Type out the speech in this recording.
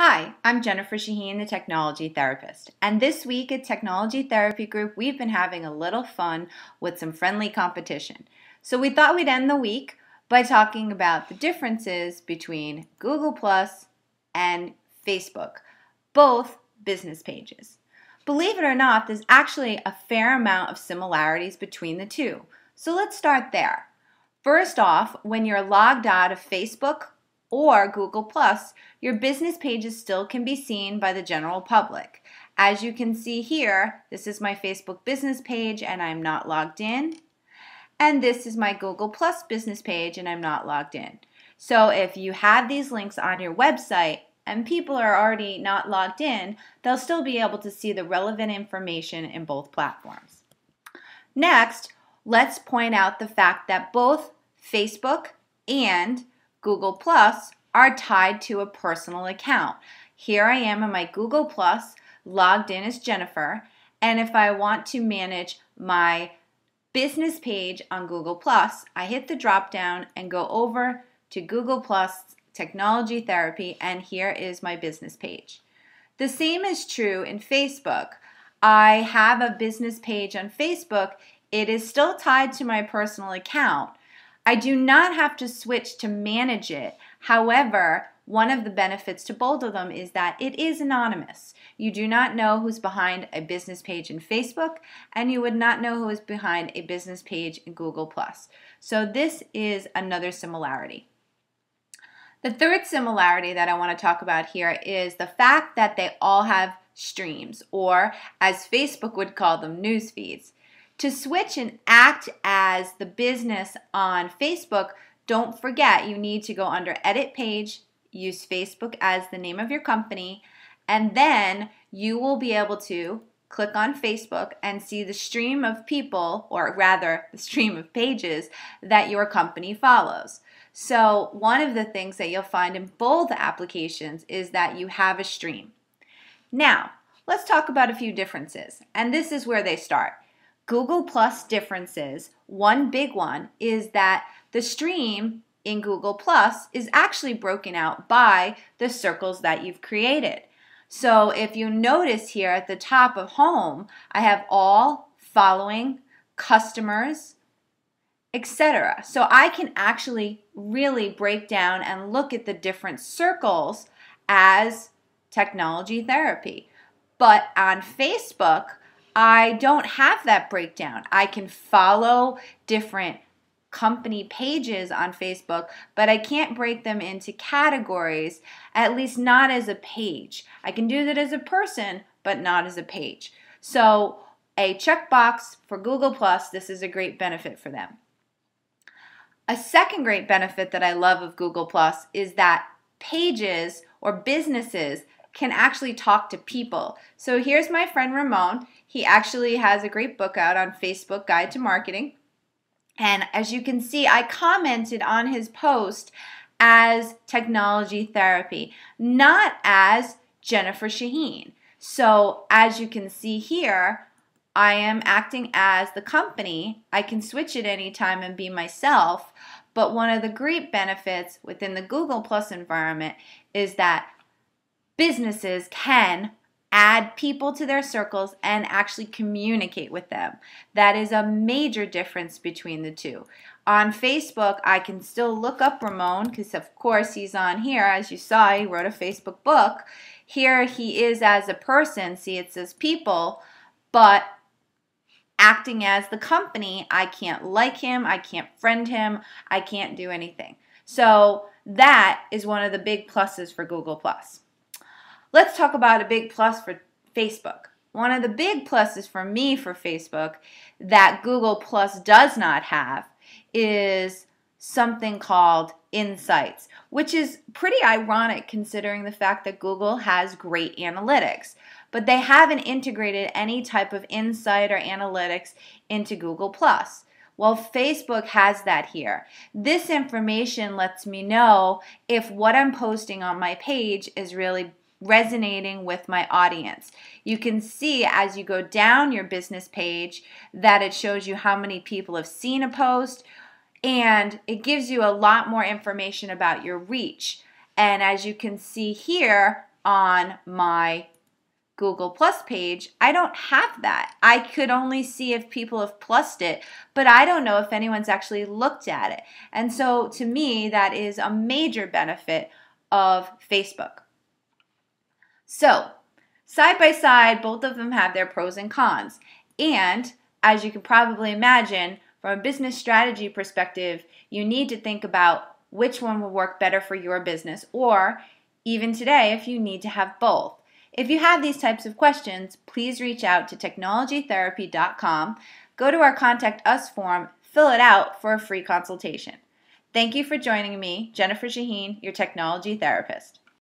Hi, I'm Jennifer Shaheen, the Technology Therapist, and this week at Technology Therapy Group, we've been having a little fun with some friendly competition. So we thought we'd end the week by talking about the differences between Google Plus and Facebook, both business pages. Believe it or not, there's actually a fair amount of similarities between the two. So let's start there. First off, when you're logged out of Facebook or Google Plus, your business pages still can be seen by the general public. As you can see here, this is my Facebook business page and I'm not logged in. And this is my Google Plus business page and I'm not logged in. So if you have these links on your website and people are already not logged in, they'll still be able to see the relevant information in both platforms. Next, let's point out the fact that both Facebook and Google Plus are tied to a personal account. Here I am in my Google Plus, logged in as Jennifer, and if I want to manage my business page on Google Plus, I hit the drop down and go over to Google Plus Technology Therapy, and here is my business page. The same is true in Facebook. I have a business page on Facebook. It is still tied to my personal account. I do not have to switch to manage it. However, one of the benefits to both of them is that it is anonymous. You do not know who's behind a business page in Facebook, and you would not know who is behind a business page in Google+. So this is another similarity. The third similarity that I want to talk about here is the fact that they all have streams, or as Facebook would call them, news feeds. To switch and act as the business on Facebook, don't forget you need to go under Edit Page, use Facebook as the name of your company, and then you will be able to click on Facebook and see the stream of people, or rather the stream of pages that your company follows. So one of the things that you'll find in both applications is that you have a stream. Now, let's talk about a few differences, and this is where they start. Google Plus differences, one big one is that the stream in Google Plus is actually broken out by the circles that you've created. So if you notice here at the top of home, I have all, following, customers, etc. So I can actually really break down and look at the different circles as technology therapy. But on Facebook, I don't have that breakdown. I can follow different company pages on Facebook, but I can't break them into categories, at least not as a page. I can do that as a person, but not as a page. So a checkbox for Google+, this is a great benefit for them. A second great benefit that I love of Google+ is that pages or businesses can actually talk to people. So here's my friend Ramon. He actually has a great book out on Facebook, Guide to Marketing. And as you can see, I commented on his post as Technology Therapy, not as Jennifer Shaheen. So as you can see here, I am acting as the company. I can switch at any time and be myself. But one of the great benefits within the Google Plus environment is that businesses can add people to their circles and actually communicate with them. That is a major difference between the two. On Facebook, I can still look up Ramon because of course he's on here. As you saw, he wrote a Facebook book. Here he is as a person. See, it says people, but acting as the company, I can't like him, I can't friend him, I can't do anything. So that is one of the big pluses for Google+. Let's talk about a big plus for Facebook. One of the big pluses for me for Facebook that Google Plus does not have is something called Insights, which is pretty ironic considering the fact that Google has great analytics, but they haven't integrated any type of insight or analytics into Google Plus. Well, Facebook has that here. This information lets me know if what I'm posting on my page is really resonating with my audience. You can see as you go down your business page that it shows you how many people have seen a post, and it gives you a lot more information about your reach. And as you can see here, on my Google Plus page, I don't have that. I could only see if people have plussed it, but I don't know if anyone's actually looked at it. And so to me, that is a major benefit of Facebook. So side by side, both of them have their pros and cons. And as you can probably imagine, from a business strategy perspective, you need to think about which one will work better for your business, or even today, if you need to have both. If you have these types of questions, please reach out to technologytherapy.com, go to our Contact Us form, fill it out for a free consultation. Thank you for joining me, Jennifer Shaheen, your technology therapist.